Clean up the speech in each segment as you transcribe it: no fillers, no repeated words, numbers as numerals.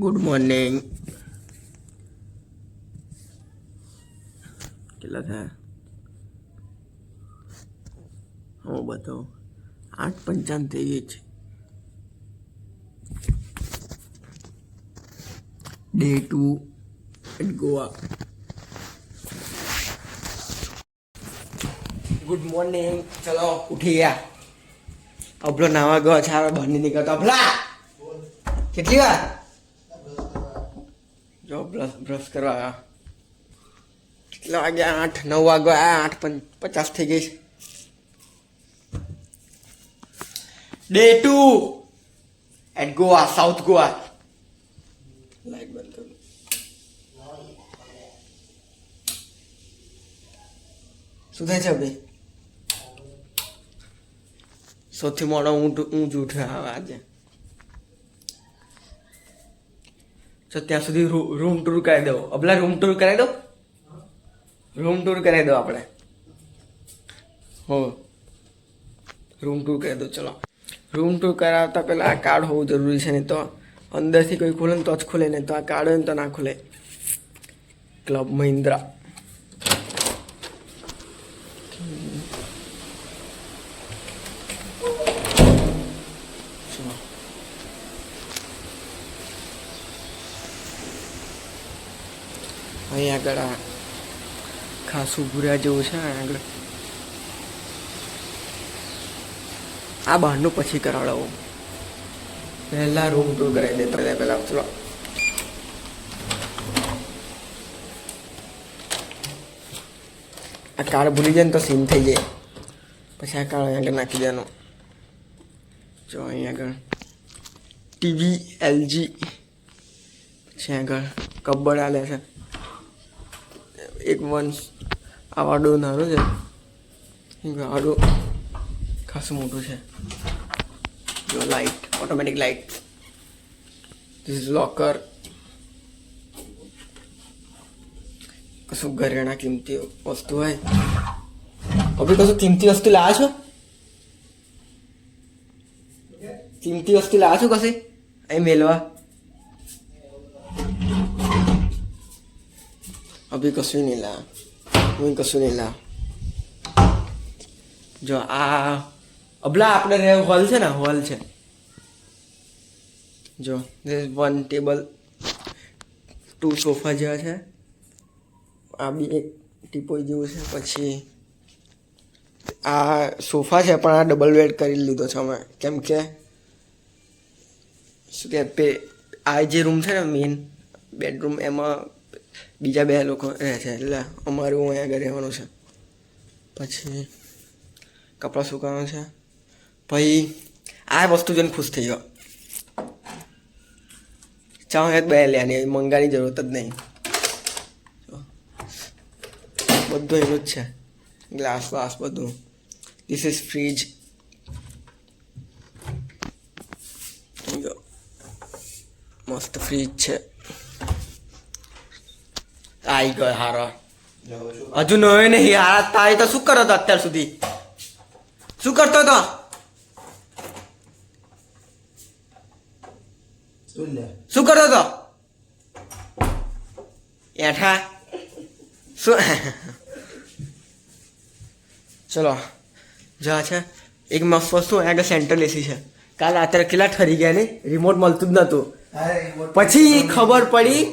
Good morning. કેટલા થયા? હું બતાવું 8:55 થઈ ગઈ છે. Day 2 at Goa. Good morning. ચલો ઉઠી ગયા. અબલો નાવા ગયો છે, હવે બહાર નહીં નીકળતો. અબલા કેટલી વાર જો બ્રશ કરવા આવ્યા. કેટલા વાગ્યા? 8-9 વાગ્યા. 8:50 થઈ ગઈ છે. Day 2 at Goa, south Goa. Light બંધ કરું. શું થાય છે ભાઈ? સૌથી મોડો ઊંઘ ઉઠ્યો આજે. તો ત્યાં સુધી રૂમ ટૂર કરાવી દો. અબલા રૂમ ટૂર કરાવી દો. રૂમ ટૂર કરાવી દો આપણે. હો રૂમ ટૂર કરાવી દો. ચલો રૂમ ટૂર કરાવતા પહેલાં આ કાર્ડ હોવું જરૂરી છે. નહીં તો અંદરથી કોઈ ખુલે ને તો જ ખુલે, નહીં તો આ કાર્ડ હોય ને તો ના ખુલે. ક્લબ મહિન્દ્રા. અહીં આગળ આ ખાસું ભૂર્યા જેવું છે. આગળ આ બહારનું પછી કરાવડાવું. પહેલાં રૂમ ટૂર કરાવી દેતા પહેલાં. ચલો આ કાર્ડ ભૂલી જાય ને તો સીન થઈ જાય. પછી આ કાર્ડ આગળ નાખી દેવાનું. જો અહીં આગળ ટીવી એલજી. પછી આગળ કબ્બડ આલે છે. એક વંશ આવાડું નાનું છે. આડું ખાસું મોટું છે. જો light, automatic light. This is locker. કશું ઘરેણા કિંમતી વસ્તુ હોય. હવે કશું કિંમતી વસ્તુ લાવ્યા છો? કિંમતી વસ્તુ લાવ્યા છો કશી અહીં મેલવા? અભી કશું નહીં લા. હું કશું નહીં લા. જો આ અબલા આપણે હોલ છે ને, હોલ છે. જો વન ટેબલ, 2 સોફા જેવા છે. આ બી એક ટીપોઈ જેવું છે. પછી આ સોફા છે પણ આ ડબલ બેડ કરી લીધો છે અમે. કેમ કે શું કે આ જે રૂમ છે ને મેઇન બેડરૂમ, એમાં બીજા 2 લોકો રહે છે. એટલે અમારું અહીંયા આગળ રહેવાનું છે. પછી કપડાં સુકાવાનું છે. પછી આ વસ્તુ જોઈને ખુશ થઈ ગયો. ચાલો એક 2 લેવાની, મંગાની જરૂરત જ નહીં. બધું એનું જ છે. ગ્લાસ વાસ બધું. This is fridge. મસ્ત ફ્રીજ છે. આઈ ગયો હારો. હજુ નયો નહીં યાર. તારી તો શું કરો હતો અત્યાર સુધી? શું કરતો હતો? શું કરતો હતો? એઠા શું? ચલો જા છે એક મસ્ત વસ્તુ આગળ સેન્ટ્રલ એસી છે. કાલે અત્યારે કેટલા ઠરી ગયા નહીં, રિમોટ મળતું જ નહોતું. પછી ખબર પડી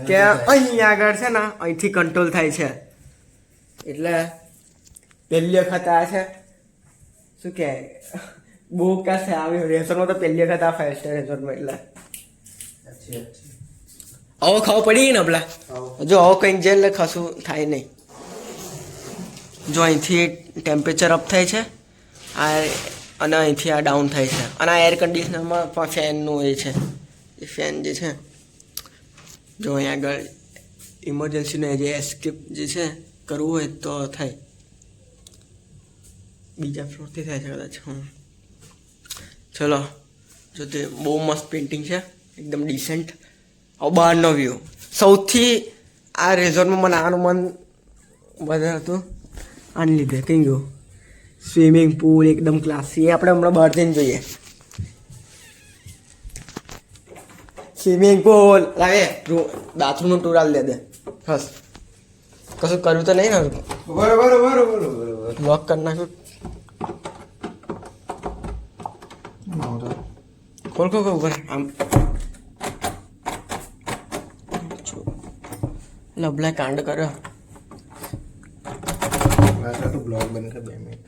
કે અહીં આગળ છે ને અહીંથી કંટ્રોલ થાય છે. એટલે પહેલી વખત આ છે શું કે બહુ કશે આવ્યું રેસ્ટોરન્ટમાં. તો પહેલી વખત આ 5 સ્ટાર રેસ્ટોરન્ટમાં. એટલે હવે ખબર પડી ને આપલા. જો હવે કંઈક જાય એટલે કશું થાય નહીં. જો અહીંથી ટેમ્પરેચર અપ થાય છે આ, અને અહીંથી આ ડાઉન થાય છે. અને આ એર કન્ડિશનરમાં પણ ફેનનું એ છે. એ ફેન જે છે જો અહીં આગળ ઇમરજન્સીનો જે એસ્કેપ જે છે કરવું હોય તો થાય. બીજા ફ્લોરથી થાય છે કદાચ. ચલો જો તે બહુ મસ્ત પેઇન્ટિંગ છે, એકદમ ડિસેન્ટ. હવે બહારનો વ્યૂ. સૌથી આ રિઝોર્ટમાં મને આવવાનું મન વધારે હતું આને લીધે. કઈ ગયું સ્વિમિંગ પુલ એકદમ ક્લાસી. એ આપણે હમણાં બહાર જઈને જોઈએ. સ્વિમિંગ પુલ લાવે બાથરૂમનું ટૂર આલ દે બસ કશું કર્યું તો નહીં ને બરોબર લોક કરી નાખ્યું ખોલ ખોલ ખોલ ભાઈ આમ લબલા કાંડ કર્યો તો બ્લોગ બંધ કર 2 મિનિટ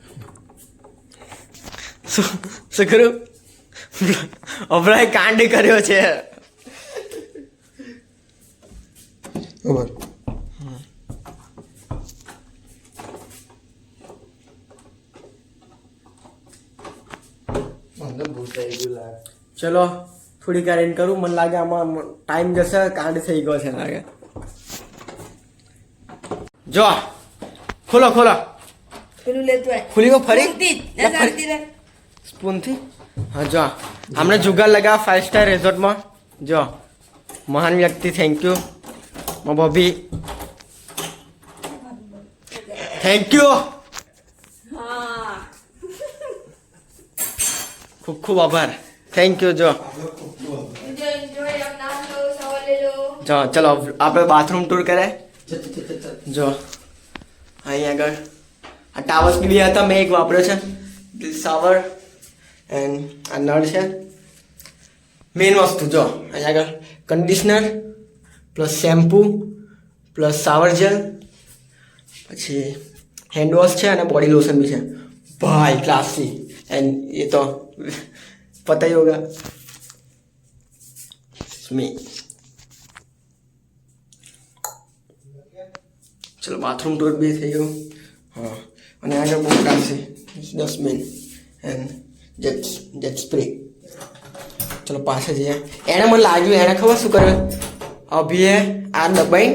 શું કર્યું અભરાય કાંડ કર્યો છે બરોબર મને ભૂત આવી ગયું લાગે ચલો થોડી વાર એન્ડ કરું મને લાગે આમાં ટાઈમ જશે કાંડ થઈ ગયો છે લાગે જો ખોલો ખોલો પેલું લેતું આય. ખુલી ગયો ફરી સ્પૂનથી જ. ના ચાલતી રહે. સ્પૂનથી હા જો હમણાં જુગાર લગાવ 5 સ્ટાર રિઝોર્ટમાં જો મહાન વ્યક્તિ થેન્ક યુ મા ભાભી થેન્ક યુ હા ખૂબ ખૂબ આભાર થેન્ક યુ જો એન્જોય આમ નામ લો સવાલ લે લો. જો ચલો આપણે બાથરૂમ ટૂર કરે જો અહીં આગળ આ ટાવર્સ બી હતા મેં એક વાપર્યો છે શાવર એન્ડ આ નળ છે મેઇન વસ્તુ જો અહીં આગળ conditioner plus shampoo plus shower gel પછી હેન્ડ વોશ છે અને બોડી લોશન બી છે ભાઈ ક્લાસી એન્ડ એ તો પતા ही होगा સ્મી ચલો બાથરૂમ ટૂર બી થઈ ગયું હા અને આગળ બહુ કાઢશે ડસ્ટબિન એન્ડ જેટ સ્પ્રે ચલો પાસે જઈએ એણે મને લાગ્યું એણે ખબર શું કરે અભીએ આ દબાઈ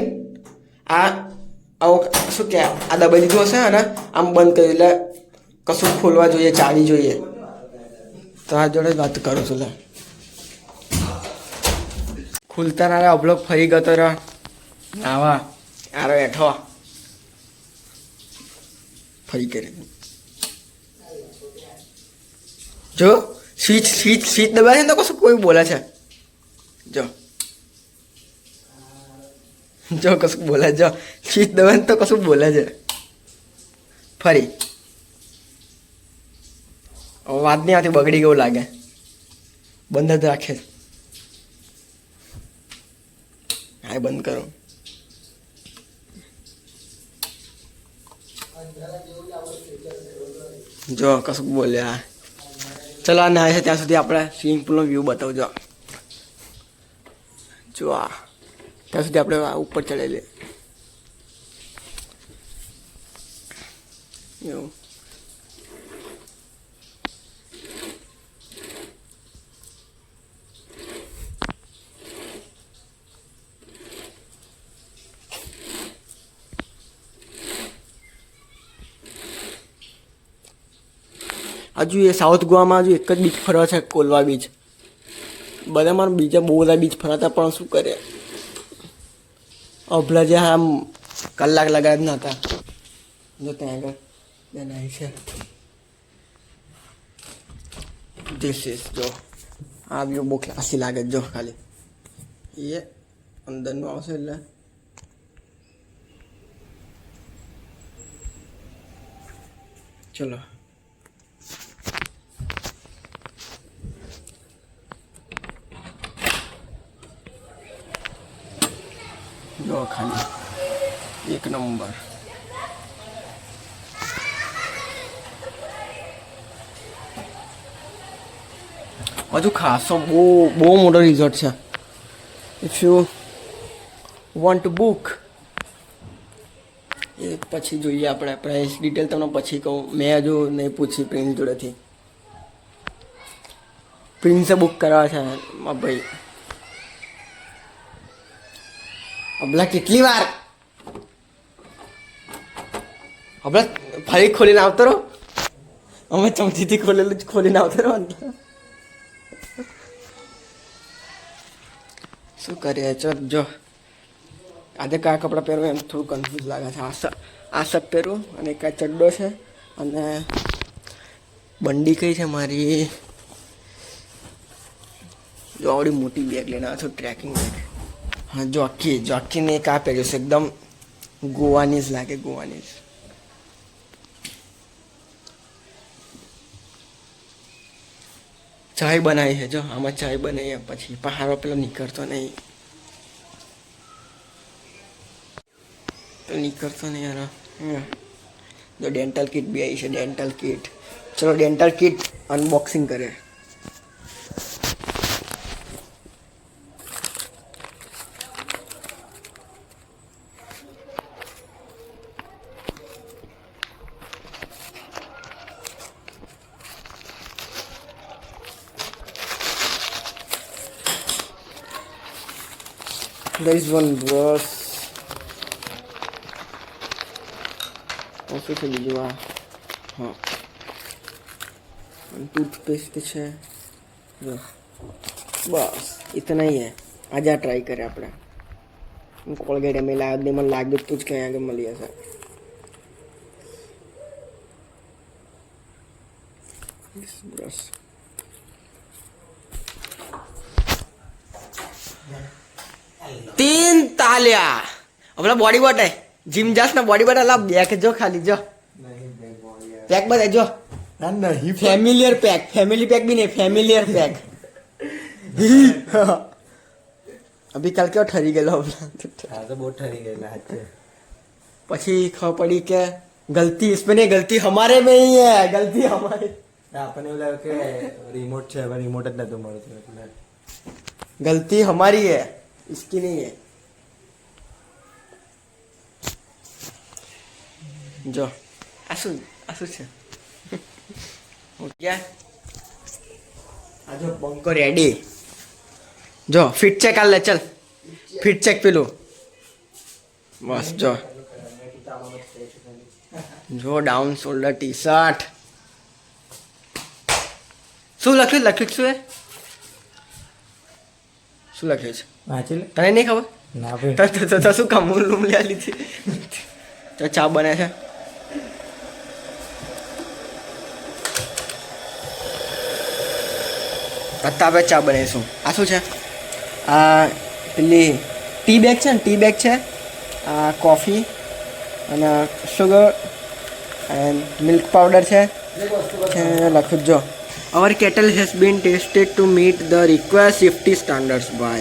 આ આવો શું કે આ દબાઈ દીધું હશે અને આમ બંધ કર્યું એટલે કશું ખોલવા જોઈએ ચાવી જોઈએ તો આ જોડે વાત કરું છું લે ખુલતા ના અબલોક ફરી ગયો તો આવા આરો બેઠો ફરી કરી જો સ્વિચ સ્વિચ સ્વિચ દબાવે છે તો કશું કોઈ બોલે છે જો જો કશું બોલે જો સ્વિચ દબાવે તો કશું બોલે છે ફરી વાત નહીં આવતી બગડી ગયું લાગે બંધ જ રાખે હા બંધ કરો જો કશું બોલ્યા ચલો આ નાય છે ત્યાં સુધી આપણે સ્વિમિંગ પુલનો વ્યૂ બતાવજો જો આ ત્યાં સુધી આપણે ઉપર ચડેલી એવું હજુ એ સાઉથ ગોવામાં હજુ એક જ બીચ ફરવા છે કોલવા બીચ બધા મારા બીજા બહુ બધા બીચ ફરાતા પણ શું કરે અભલા જે આમ કલાક લગાડ ના હતા જો ત્યાં આગળ બનાવી છે ધીસ ઇઝ જો આ વ્યૂ બહુ ક્લાસી લાગે જો ખાલી એ અંદરનું આવશે એટલે ચલો જો ખાલી એક નંબર હજુ ખાસો બહુ મોટો રિઝોર્ટ છે if you want to book એ પછી જોઈએ આપણે પ્રાઇસ ડિટેલ તમને પછી કહું મેં હજુ નહીં પૂછી પ્રિન્સ જોડેથી પ્રિન્સે બુક કરવા છે ભાઈ અબલા કેટલી વાર અબલા ફરી ખોલીને આવતો રહો અમે ચમચીથી ખોલેલું જ ખોલીને આવતો રહો શું કરીએ ચલ જો આજે કયા કપડાં પહેરવા એમ થોડું કન્ફ્યુઝ લાગે છે આ શર્ટ પહેરું અને એક આ ચડ્ડો છે અને બંડી કઈ છે મારી જો આવડી મોટી બેગ લઈને આવ્યો છું, ટ્રેકિંગ બેગ. હા જોકીને એક આ પહેર્યું છે, એકદમ ગોવાની જ લાગે, ગોવાની જ. ચાય બનાવી છે જો, આમાં ચાય બનાવીએ પછી પહાડો પેલો નીકળતો નહીં, યાર. જો ડેન્ટલ કિટ બી આવી છે, ડેન્ટલ કિટ. ચલો ડેન્ટલ કિટ અનબોક્સિંગ કરે. There is one brush. શું છે બીજું આ? હા, ટૂથપેસ્ટ છે જો. બસ ઇતના ही है. આજે આ ટ્રાય કરે આપણે. કોલગેટ એમ લાગ્યું મને લાગ્યું તું જ ક્યાં આગળ મળી હશે. બ્રશ तीन तालिया. अपना बॉडी बॉट है, जिम जास ना बॉडी बॉट अला बैक जो खाली जो पैक बता जो नहीं फैमिलियर पैक, फैमिली पैक भी नहीं, फैमिलियर पैक. अभी कल क्यों ठरी गए हाँ तो बहुत ठरी गए आज से. પછી ખબર પડી કે गलती इसमें नहीं, गलती हमारे में ही है, गलती हमारी. આપણને એવું લાગે કે રિમોટ છે, હવે રિમોટ જ નતું મળતું એટલે गलती हमारी है, इसकी नहीं है. जो आसू છે हो क्या आजो બંકો રેડી. जो फिट चेक कर ले, चल फिट चेक પેલું बस जो डाउन शोल्डर टी शर्ट. શું લખ્યું શું હે? શું લખ્યું છે વાંચી લે. તને નહીં ખબર? ના ભાઈ તો શું કામ રૂમ લે લીધી? તો ચા બને છે. અત્યારે ચા બનાવીશું. આ શું છે? આ પેલી ટી બેગ છે ને, ટી બેગ છે. આ કોફી અને સુગર એન્ડ મિલ્ક પાવડર છે. લખ્યું જો our kettle has been tested to meet the required safety standards by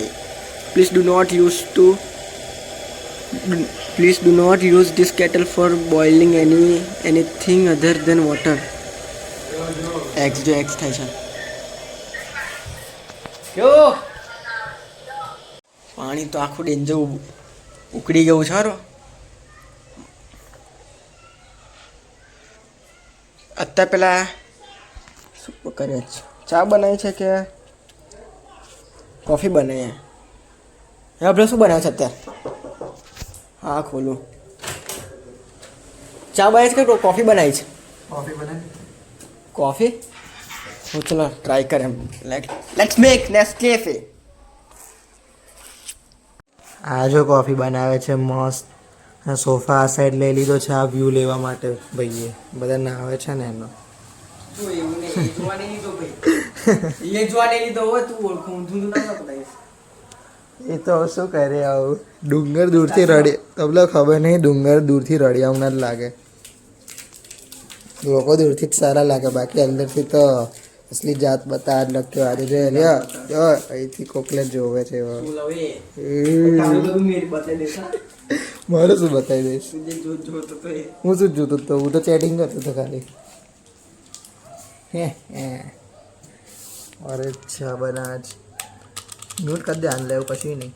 please do not use this kettle for boiling anything other than water. X જો X થાય છે. કેવો પાણી તો આખું ડેન્જર ઉકળી ગયું છે. અત્યારે પેલા શું કરે છે? ચા બનાવી છે કે કોફી બનાવી? હે આપણે શું બનાવે છે અત્યારે? હા ખોલું. ચા બનાવી છે કે કોફી બનાવી છે? કોફી બનાવી. કોફી હું ચલો ટ્રાય કરે. Let's make Nescafe. આ જો કોફી બનાવે છે મસ્ત. સોફા આ સાઈડ લઈ લીધો છે આ વ્યૂ લેવા માટે ભાઈએ. બધા નાવે છે ને એનો. જો એવું નહીં, જોવા નહીં લીધો ભાઈ. એ જોવા નહીં લીધો હોય તું ઓળખું ઊંધું ના પકડાઈશ. એ તો શું કરે આવું? ડુંગર દૂરથી રડી તમને ખબર નહીં, ડુંગર દૂરથી રડિયાવના જ લાગે. લોકો દૂરથી જ સારા લાગે, બાકી અંદરથી તો અસલી જાત બતા જ લખ્યો. આજે જો જો અહીંથી કોકલે જોવે છે એવો. બોલ હવે તારું બધું મેર બતાવી દેશ. મારે શું બતાવી દઈશ? તું જે જોતો તો એ હું શું જોતો તો? હું તો ચેટિંગ કરતો હતો ખાલી. હે અરે અચ્છા બનાજ નોટ કર ધ્યાન લેવું કશું નહીં.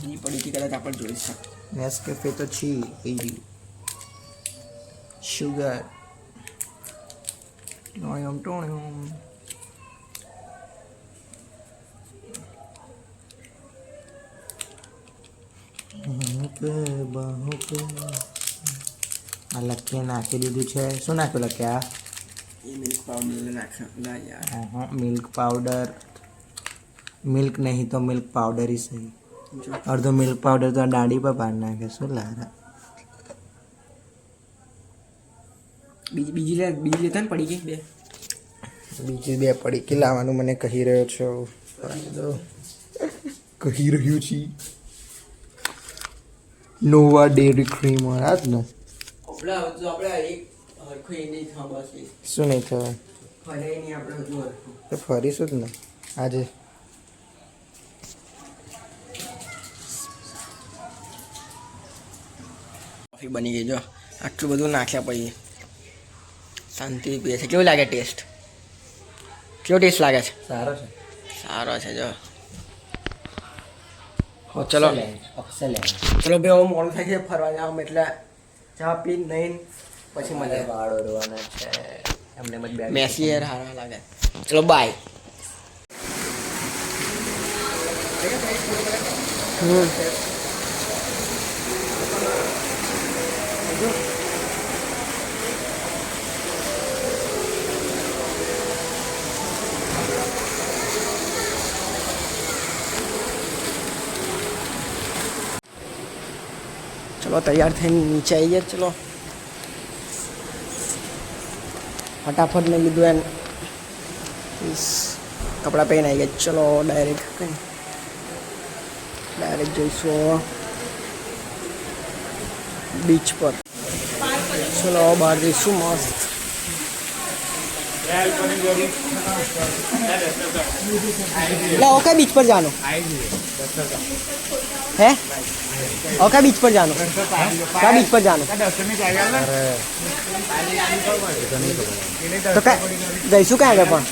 ઈ પડી હતી કદાચ આપણે જોઈ શકીએ. નેસ્કેફે તો છી એ શુગર નોયમ ટોણ્યું. આ લખીએ નાખી દીધું છે. શું નાખ્યું લખ્યા? એ મિલ્ક પાવડર નાખ્યો ના યાર. Milk powder. મિલ્ક નહીં તો મિલ્ક પાવડર ही सही. અડધો મિલ્ક પાવડર તો દાઢી પર પાડી નાખે. શું લારા બીજી લેતા ને પડી ગઈ બે. બીજી 2 પડી કે લાવવાનું મને કહી રહ્યો છો. કહી રહ્યું છી. નોવા ડેરી ક્રીમ આ જ ને. આપણે એક હરખું એ નહીં થવા બસ શું નહીં થવા? ફરે નહીં આપણે હજુ હરખું. તો ફરીશું જ ને આજે. કોફી બની ગઈ જો. આટલું બધું નાખ્યા પછી શાંતિ પીએ છે. કેવું લાગે ટેસ્ટ? કેવો ટેસ્ટ લાગે છે? સારો છે. સારો છે જો. હો ચલો એક્સેલેન્ટ. ચલો ભાઈ હવે મોડું થાય છે ફરવા જવામાં એટલે ચા પી નહીં પછી મળે. વાળ ઓરવાના છે એમને મત બે મેસી યાર હારા લાગે. ચલો બાય. चलो तैयार थे नीचे आइए. चलो फटाफट में लीधु एन कपड़ा पहन आई गए. चलो डायरेक्ट जैसो बीच पर. चलो बाहर जैसू मस्त. ओके बीच पर जानो है. ओके बीच पर जानो. क्या बीच पर जानो? तो क्या जैसू क्या है पण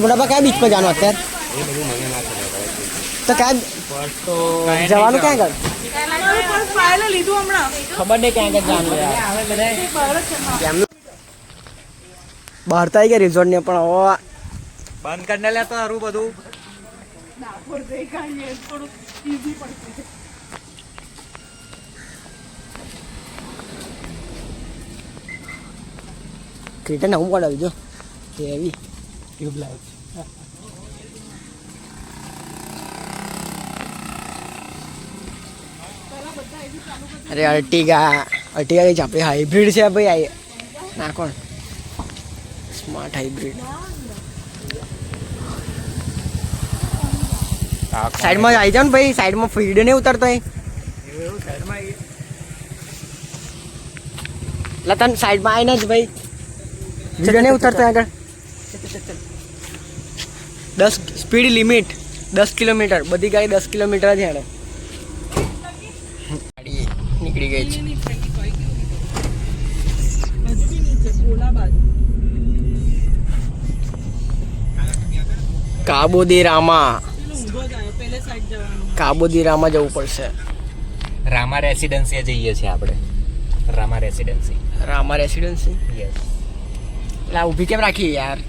बुढ़ापा क्या बीच पर जानो અત્યારે? તો ક્યાં જવાનું? ક્યાં આગળ ખબર નહીં ક્યાં આગળ જવાનું યાર. બહાર તો આવી ગયા રિઝોર્ટ ને પણ હવે બંધ કરીને લે તો સારું બધું. ક્રિકેટ નવું પડાવી જો એવી ટ્યુબલાઇટ. અરે અર્ટિગા કઈ છે આપણી હાઇબ્રિડ છે ભાઈ. ના કોણ સ્માર્ટ હાઇબ્રિડ. સાઈડમાં આવી જાવ ને ભાઈ. સાઈડમાં ફીડ નહીં ઉતરતો અહીં. એટલે તને સાઈડમાં આવીને જ ભાઈ ફીડ નહીં ઉતરતો આગળ. 10 સ્પીડ લિમિટ 10 કિલોમીટર. બધી ગાડી 10 કિલોમીટર જ હેડે. ગાડી નીકળી ગઈ છે. કાબોદીરામાં જવું પડશે. રામા રેસિડેન્સી જઈએ છીએ આપણે. રામા રેસિડેન્સી. યસ. લા ઊભી કેમ રાખી યાર?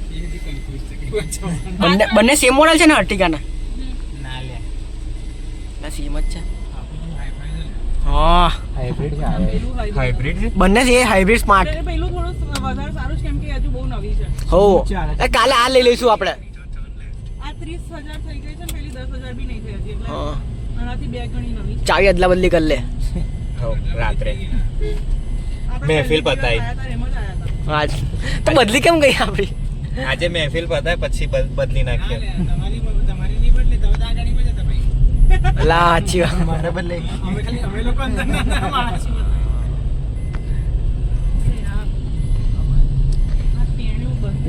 બંને સેમ મોડલ છે ને અર્ટિગાના? ના લે ના સેમ જ છે. હા હાઇબ્રિડ છે બંને છે. Hybrid smart. પેલું થોડું વધારે સારું છે કેમ કે હજુ બહુ નવી છે. હો કાલે આ લઈ લઈશું આપણે. આ 30,000 થઈ ગઈ છે, પેલી 10,000 બી નહીં થઈ હજી, એટલે હા આનાથી 2 ગણી નવી છે. ચાવી અદલા બદલી કરી લે. રાત્રે આપણે મહેફિલ પહેલી પતાઈ. વખત આયા હતા, એમ જ આયા હતા. હા તો બદલી કેમ ગઈ આપણી? આજે મહેફિલ પતાય પછી બદલી નાખીએ. તમારી નહીં બદલી, તમે તો આ ગાડીમાં જતા ભાઈ. લા સાચી વાત. મારે બદલે અમે લોકો અંદર ના માણસ છીએ.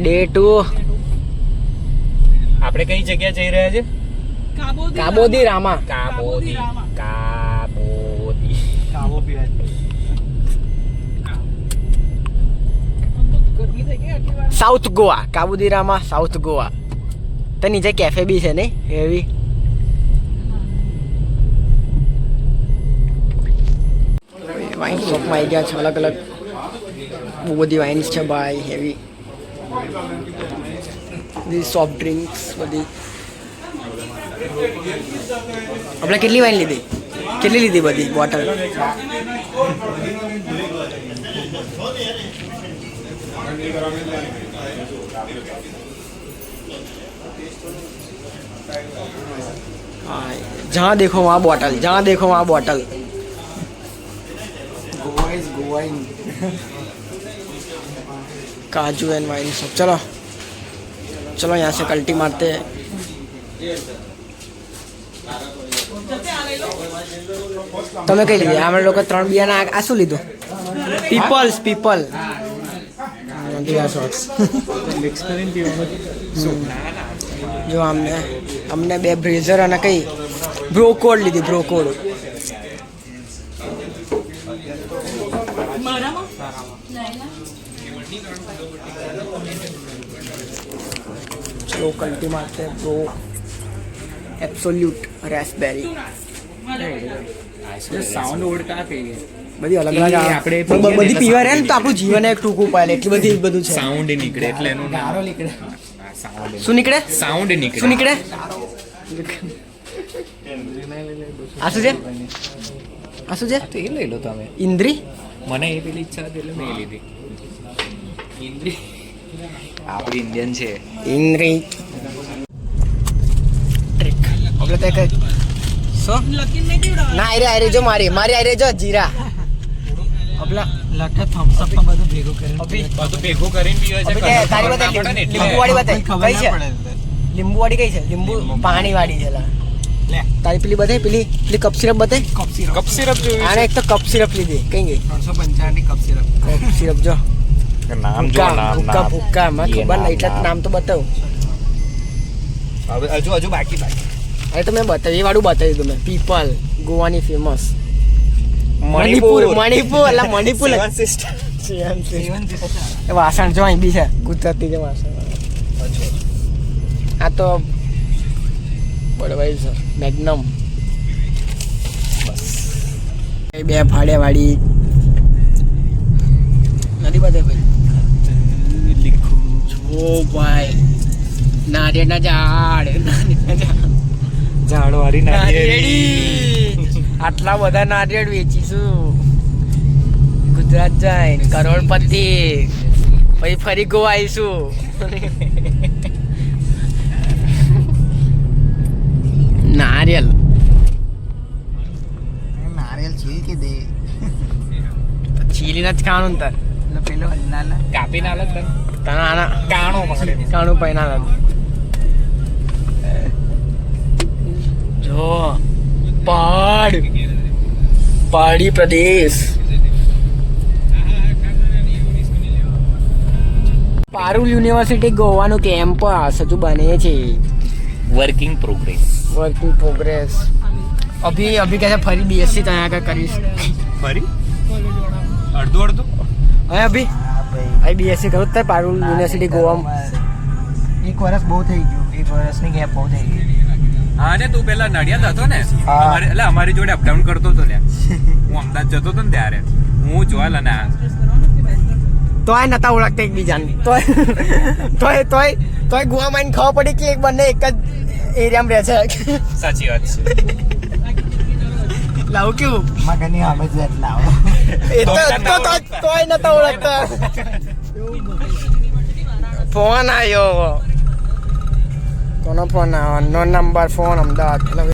ડે 2 આપણે કઈ જગ્યા જઈ રહ્યા છે? કાબોદીરામાં. કાબોદી. ગરમી થઈ ગઈ આટલી વાર. સાઉથ ગોવા. કાબોદીરામાં સાઉથ ગોવા. તો નીચે કેફે બી છે ને એવી. વાઇન શોપમાં આવી ગયા છે. અલગ અલગ બહુ બધી વાઇન્સ છે ભાઈ. હેવી બધી સોફ્ટ ડ્રિંક્સ બધી. આપણે કેટલી વાઇન લીધી? કેટલી લીધી બધી બોટલ? हाँ जहाँ देखो वहाँ बॉटल, जहाँ देखो वहाँ बॉटल. काजू एंड वाइन सब। चलो चलो यहाँ से कल्टी मारते हैं। તમે કઈ લીધી? અમે લોકો 3 બિયાના આ શું લીધું? પીપલ જો અમને 2 બ્રેઝર અને કઈ બ્રોકોડ લીધી, બ્રોકોડ. चलो कल्टी मारते हैं ब्रो. एब्सोल्यूट रेस्पबेरी સાઉન્ડ ઓળખા કહીએ બધી અલગ અલગ આપણે બધી પીવા રહે ને તો આપણું જીવન એક ટૂંકું પાડે એટલી બધી બધું છે. સાઉન્ડ નીકળે એટલે એનું નામ શું નીકળે? સાઉન્ડ નીકળે. શું નીકળે? આ શું છે? આ શું છે? તો એ લઈ લો તમે. ઇન્દ્રી. મને એ પેલી ઈચ્છા હતી એટલે મેં એ લીધી. ઇન્દ્રી આપણી ઇન્ડિયન છે. ઇન્દ્રી ટ્રિક આપણે તે કઈ સો લકીને કેવડા ના આરે જો મારી આરે જો જીરા આપલા લખે થમ્સ અપ માં બધું ભેગું કરીને અભી બધું ભેગું કરીને પીવે છે. તારી બતા લીંબુ વાળી બતાય કઈ છે? લીંબુ વાળી કઈ છે? લીંબુ પાણી વાળી છે લા. લે તારી પેલી બતાય પેલી કપ સિરપ બતાય. કપ સિરપ જોયું આને એક તો કપ સિરપ લીધી કઈ ગઈ 395 ની કપ સિરપ. કપ સિરપ જો નામ જો નામ ભૂક્કા માં ખબર નહીં એટલે નામ તો બતાવું. હવે હજુ બાકી અરે તો મેં બતાવી એ વાળું બતાવી દીધું મેં. પીપલ ગોવાની ફેમસ. મણિપુર એટલે મણિપુર એ વાસણ જો અહીં બી છે ગુજરાતી જે વાસણ. આ તો બળવાઈ સર મેગ્નમ એ 2 ફાડે વાળી નથી બતાવી ભાઈ. જો ભાઈ નારિયેળના ઝાડ ઝાડ વાળી નારિયેળી. આટલા બધા નારિયેળ વેચીશું ગુજરાત જઈને કરોડપતિ. પછી ફરી ગોવા આવીશું. નારિયેલ છીલ કે દે ચીલીને જ ખાવાનું ને તાર એટલે પેલો નાના કાપી ના લે તારા આના કાણો પકડે કાણું પૈના લાગ. જો પહાડી પ્રદેશ. પારુલ યુનિવર્સિટી ગોવાનું કેમ્પસ હજુ બને છે. Working progress. અભી કહે છે ફરી બીએસસી ત્યાં આગળ કરીશ. ફરી અડધું હવે અભી અહીં બીએસસી કરું ત્યારે પારુલ યુનિવર્સિટી ગોવામાં. 1 વર્ષ બહુ થઈ ગયું. 1 વર્ષની ગેપ બહુ થઈ ગઈ. હા ને તું પેલા નડિયાદ હતો ને એટલે અમારી જોડે અપડાઉન કરતો હતો ને. હું અમદાવાદ જતો હતો ને ત્યારે હું જોયેલ અને તોય નતા ઓળખતા એકબીજાને. તોય ગોવામાં આવીને ખબર પડી કે બંને એક જ એરિયામાં રહે છે. સાચી વાત છે. લાવું કેવું મગની અમે જ લાવો તોય નતા ઓળખતા. ફોન આવ્યો. કોનો ફોન આવ્યો? નો નંબર ફોન અમદાવાદ.